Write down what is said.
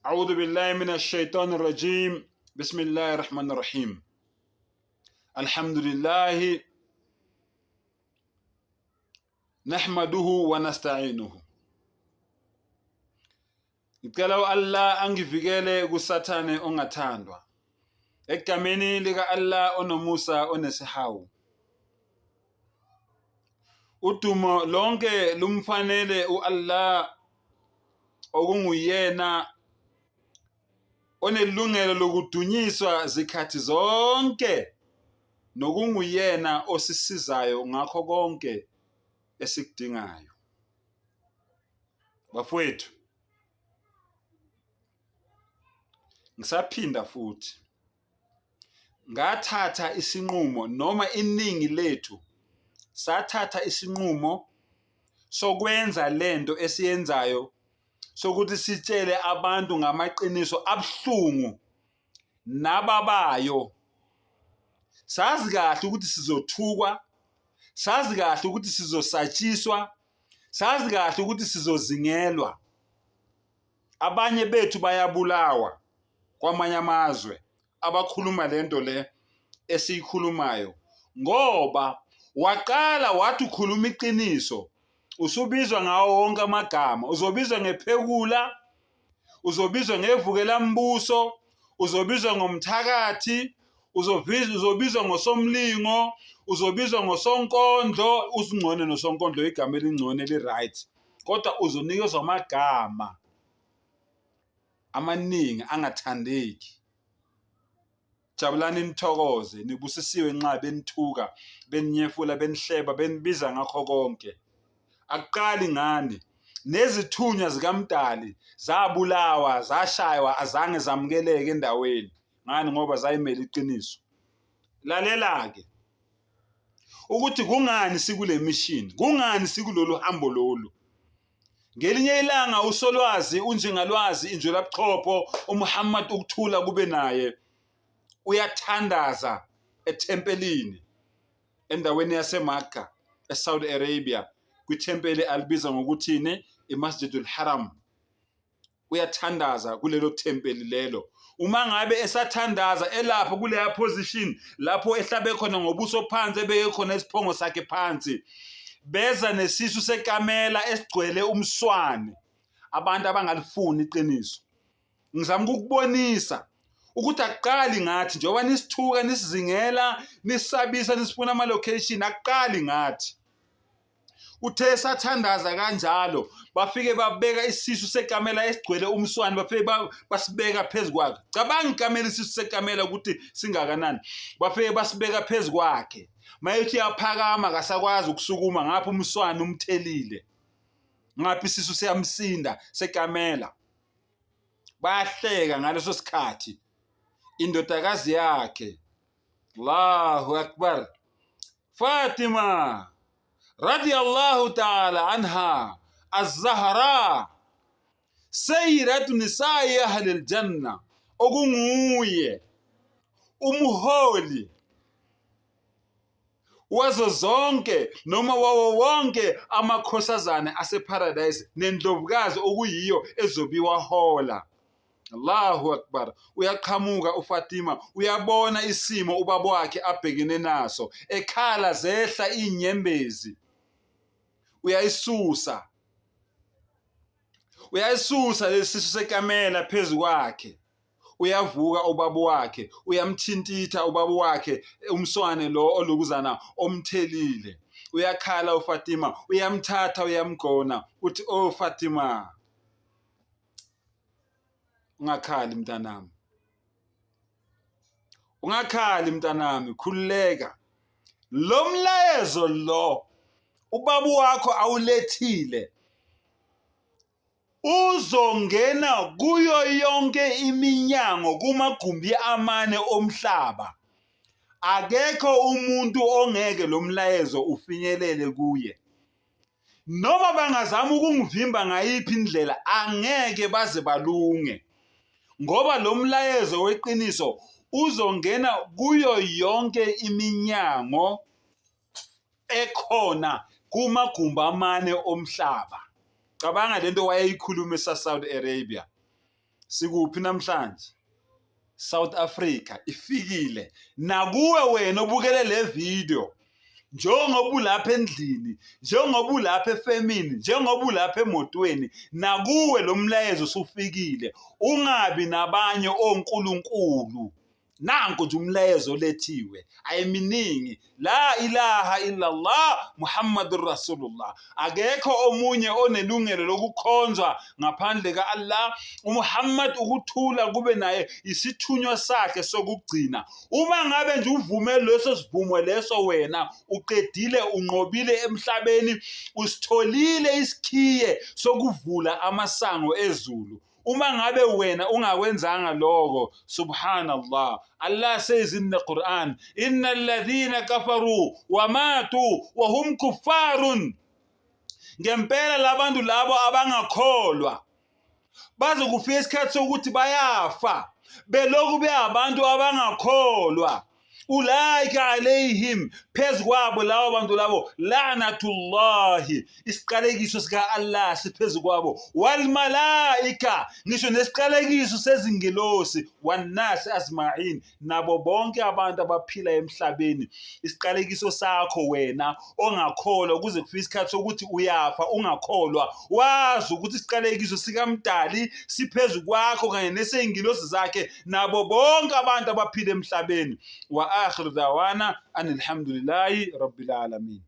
أعوذ بالله من الشيطان الرجيم بسم الله الرحمن الرحيم الحمد لله نحمده ونستعينه. Ngicela Allah angivikele kusathane ongathandwa. Egameni lika Allah onomusa onesihawu. Udumo lonke lumfanele uAllah okunguyena onelungelo lokudunyiswa zikhathi zonke nokunguyena osisizayo ngakho konke esikudingayo. Bafowethu, ngisaphinda futhi ngathatha isinqumo noma iningi lethu sathatha isinqumo sokwenza lento esiyenzayo sokuthi sitshele abantu ngamaqiniso abhlungu nababayo. Sazi kahle ukuthi sizothukwa, sazi kahle ukuthi sizosatshiswa, sazi kahle ukuthi sizozingelwa. Abanye bethu bayabulawa kwamanye amazwe abakhuluma lento le esiyikhulumayo ngoba waqala wathi ukhuluma iqiniso usubizwa ngawo wonke amagama. Uzobizwa ngephekula, uzobizwa ngevukela mbuso, uzobizwa ngomthakathi, uzobizwa ngosomlingo, uzobizwa ngosonkondlo. Usingcone nosonkondlo igama elingcone eli-right, kodwa uzonikezwa amagama amaningi angathandeki. Jabulani nithokoze, nibusisiwe nxa benithuka, beninyefula, benihleba, benibiza ngakho konke. Akuqali ngani, nezithunywa zikaMdali zabulawa, zashaywa, azange zamukeleke endaweni. Ngani? Ngoba zayimela iqiniso. Lalela-ke ukuthi kungani sikule mission, kungani sikulolu hambo lolu. Ngelinye ilanga uSolwazi unjengalwazi injwelabuchopho uMuhammad ukuthula kube naye uyathandaza ethempelini endaweni yaseMakka eSaudi Arabia, kwithempeli alibiza ngokuthini iMasjidul Haram. Uyathandaza kulelo thempeli lelo. Uma ngabe esathandaza elapho kuleya position lapho ehlabe khona ngobuso phansi, ebeke khona isiphongo sakhe phansi, beza nesisu sekamela esigcwele umswane. Abantu abangalifuni iqiniso. Ngizama ukukubonisa ukuthi akuqali ngathi njengoba nisithuka, nisizingela, nisabisa, nisifuna ama-location. Akuqali ngathi. Uthe sathandaza kanjalo bafike babeka isisu sekamela esigcwele umswane, bafike basibeka phezu kwakhe. Cabanga ikamela, isisu sekamela ukuthi singakanani. Bafike basibeka phezu kwakhe. Mayethi yaphakama kasakwazi ukusukuma, ngapha umswane umthelile, ngapha isisu siyamsinda sekamela. Bayahleka ngaleso sikhathi. Indodakazi yakhe, Allahu Akbar, Fatima radiyallahu ta'ala anha az-Zahra sayyidatu nisa'i ahli al-janna, okunguye umholi wazo zonke noma wawo wonke amakhosazane aseparadise, nendlovukazi okuyiyo ezobiwa hola. Allahu Akbar. Uyaqhamuka uFatima, uyabona isimo ubaba wakhe abhekene naso, ekhala zehla inyembezi. Uyayisusa lesisu sekamela phezu kwakhe. Uyavuka ubaba wakhe, uyamthintitha ubaba wakhe umswane lo olukuzana omthelile. Uyakhala uFatima, uyamthatha, uyamgona, uthi oh Fatima, ungakhali mntanami, ungakhali mntanami, khululeka. Lo mlayezo lo ubaba wakho awulethile uzongena kuyo yonke iminyango kumagumbi amane omhlaba. Akekho umuntu ongeke lo mlayezo ufinyelele kuye. Noma bangazama ukungivimba ngayiphi indlela, angeke baze balunge, ngoba lo mlayezo weqiniso uzongena kuyo yonke iminyango ekhona kumagumbi amane omhlaba. Cabanga lento wayeyikhuluma eSaudi Arabia. sikuphi namhlanje? South Africa ifikile nakuwe wena obukele le video, njengoba ulapha endlini, njengoba ulapha efemini, njengoba ulapha emotweni, nakuwe lo mlayezo usufikile. Ungabi nabanye onkulunkulu. Nanku nje umlayezo olethiwe, ayiminingi. La ilaha illallah Muhammadur Rasulullah. Akekho omunye onelungelo lokukhonzwa ngaphandle ka-Allah. uMuhammad ukuthula kube naye isithunywa sakhe sokugcina. Uma ngabe nje uvume leso sivumo leso, wena uqedile, unqobile emhlabeni, usitholile isikhiye sokuvula amasango ezulu. Uma ngabe wena ungakwenzanga lokho, subhanallah, Allah says in the Quran, innal ladhina kafaru wa matu wa hum kuffarun. Ngempela labantu labo abangakholwa baze kufika isikhathi sokuthi bayafa belokhu beyabantu abangakholwa. Ulaika alayhim, phezu kwabo labo bantu labo, la'natullahi, isiqalekiso sika Allah siphezu kwabo, wal malaika, ngisho nesiqalekiso sezingelosi, wan nas asma'in, nabo bonke abantu abaphila emhlabeni. Isiqalekiso sakho wena ongakholwa kuze kufike isikhathi sokuthi uyafa ungakholwa, wazi ukuthi isiqalekiso sikaMdali siphezu kwakho kanye nesengilosi zakhe nabo bonke abantu abaphila emhlabeni. Wa akhiru dawana anil hamdulillahi rabbil alamin.